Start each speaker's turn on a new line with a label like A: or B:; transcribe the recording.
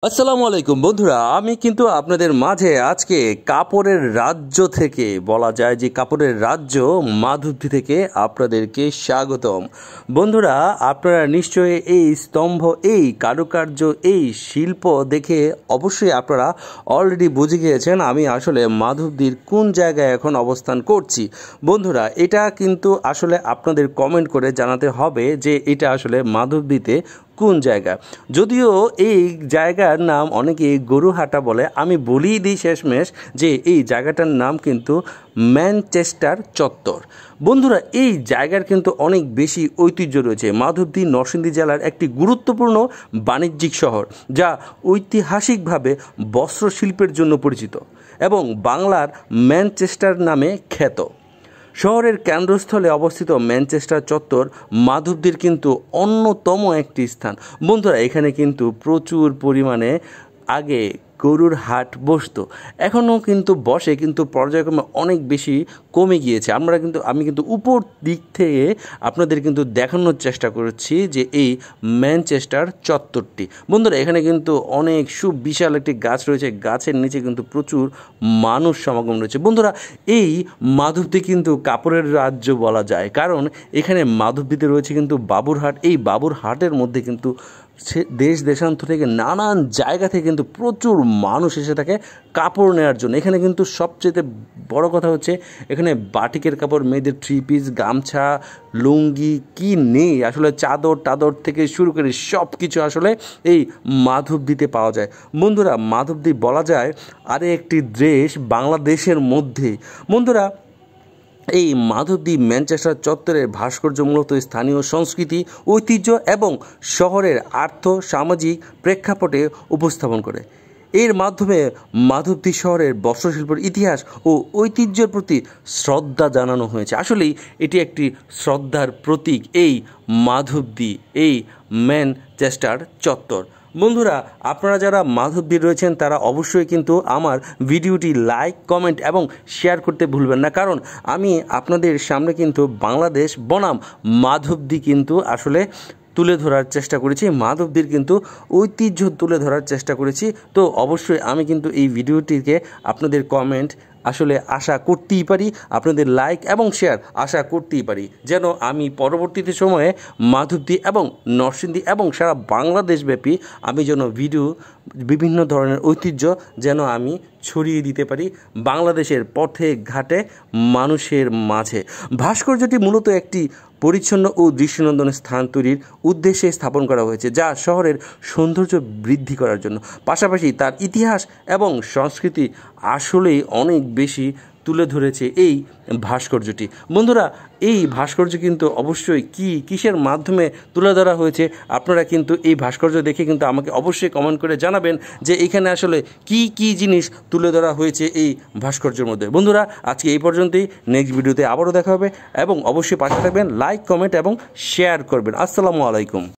A: আসসালামু আলাইকুম বন্ধুরা, আমি কিন্তু আপনাদের মাঝে আজকে কাপড়ের রাজ্য থেকে বলা যায় যে কাপড়ের রাজ্য মাধবদী থেকে আপনাদেরকে স্বাগতম। বন্ধুরা, আপনারা নিশ্চয়ই এই স্তম্ভ, এই কারুকার্য, এই শিল্প দেখে অবশ্যই আপনারা অলরেডি বুঝে গিয়েছেন আমি আসলে মাধবদীর কোন জায়গায় এখন অবস্থান করছি। বন্ধুরা, এটা কিন্তু আসলে আপনাদের কমেন্ট করে জানাতে হবে যে এটা আসলে মাধবদীতে কোন জায়গা। যদিও এই জায়গার নাম অনেকে গরুহাটা বলে, আমি বলেই দিই শেষমেশ যে এই জায়গাটার নাম কিন্তু ম্যানচেস্টার চত্বর। বন্ধুরা, এই জায়গার কিন্তু অনেক বেশি ঐতিহ্য রয়েছে। মাধবদী নরসিংদী জেলার একটি গুরুত্বপূর্ণ বাণিজ্যিক শহর, যা ঐতিহাসিকভাবে বস্ত্রশিল্পের জন্য পরিচিত এবং বাংলার ম্যানচেস্টার নামে খ্যাত। শহরের কেন্দ্রস্থলে অবস্থিত ম্যানচেস্টার চত্বর মাধবদীর কিন্তু অন্যতম একটি স্থান। বন্ধুরা, এখানে কিন্তু প্রচুর পরিমাণে আগে গরুর হাট বসতো, এখনও কিন্তু বসে, কিন্তু পর্যায়ক্রমে অনেক বেশি কমে গিয়েছে। আমি কিন্তু উপর দিক থেকে আপনাদের কিন্তু দেখানোর চেষ্টা করছি যে এই ম্যানচেস্টার চত্বরটি। বন্ধুরা, এখানে কিন্তু অনেক সুবিশাল একটি গাছ রয়েছে, গাছের নিচে কিন্তু প্রচুর মানুষ সমাগম রয়েছে। বন্ধুরা, এই মাধবদী কিন্তু কাপড়ের রাজ্য বলা যায়, কারণ এখানে মাধবদীতে রয়েছে কিন্তু বাবুরহাট। এই বাবুরহাটের মধ্যে কিন্তু দেশ দেশান্তর থেকে নানান জায়গা থেকে কিন্তু প্রচুর মানুষ এসে থাকে কাপড় নেওয়ার জন্য। এখানে কিন্তু সবচেয়ে বড় কথা হচ্ছে এখানে বাটিকের কাপড়, মেয়েদের থ্রি পিস, গামছা, লুঙ্গি, কি নেই আসলে, চাদর টাদর থেকে শুরু করে সব কিছু আসলে এই মাধবদীতে পাওয়া যায়। বন্ধুরা, মাধবদী বলা যায় আরে একটি দেশ বাংলাদেশের মধ্যে। বন্ধুরা, এই মাধবদী ম্যানচেস্টার চত্বরের ভাস্কর্য মূলত স্থানীয় সংস্কৃতি, ঐতিহ্য এবং শহরের আর্থ সামাজিক প্রেক্ষাপটে উপস্থাপন করে। এর মাধ্যমে মাধবদী শহরের বস্ত্রশিল্পের ইতিহাস ও ঐতিহ্যের প্রতি শ্রদ্ধা জানানো হয়েছে। আসলেই এটি একটি শ্রদ্ধার প্রতীক, এই মাধবদী, এই ম্যানচেস্টার চত্বর। বন্ধুরা, আপনারা যারা মাধবদী রয়েছেন তারা অবশ্যই কিন্তু আমার ভিডিওটি লাইক, কমেন্ট এবং শেয়ার করতে ভুলবেন না, কারণ আমি আপনাদের সামনে কিন্তু বাংলাদেশ বনাম মাধবদী কিন্তু আসলে তুলে ধরার চেষ্টা করেছি, মাধবদীর কিন্তু ঐতিহ্য তুলে ধরার চেষ্টা করেছি। তো অবশ্যই আমি কিন্তু এই ভিডিওটিকে আপনাদের কমেন্ট আসলে আশা করতেই পারি, আপনাদের লাইক এবং শেয়ার আশা করতেই পারি, যেন আমি পরবর্তীতে সময়ে মাধবদী এবং নরসিংদী এবং সারা বাংলাদেশব্যাপী আমি যেন বিভিন্ন ধরনের ঐতিহ্য যেন আমি ছড়িয়ে দিতে পারি বাংলাদেশের পথে ঘাটে মানুষের মাঝে। ভাস্কর্যটি মূলত একটি পরিচ্ছন্ন ও দৃষ্টিনন্দন স্থান তৈরির উদ্দেশ্যে স্থাপন করা হয়েছে, যা শহরের সৌন্দর্য বৃদ্ধি করার জন্য, পাশাপাশি তার ইতিহাস এবং সংস্কৃতি আসলেই অনেক বেশি তুলে ধরেছে এই ভাস্কর্যটি। বন্ধুরা, এই ভাস্কর্য কিন্তু অবশ্যই কিসের মাধ্যমে তুলে ধরা হয়েছে, আপনারা কিন্তু এই ভাস্কর্য দেখে কিন্তু আমাকে অবশ্যই কমেন্ট করে জানাবেন যে এখানে আসলে কি জিনিস তুলে ধরা হয়েছে এই ভাস্কর্যের মধ্যে। বন্ধুরা, আজকে এই পর্যন্তই, নেক্সট ভিডিওতে আবারও দেখা হবে এবং অবশ্যই পাশে থাকবেন, লাইক, কমেন্ট এবং শেয়ার করবেন। আসসালামু আলাইকুম।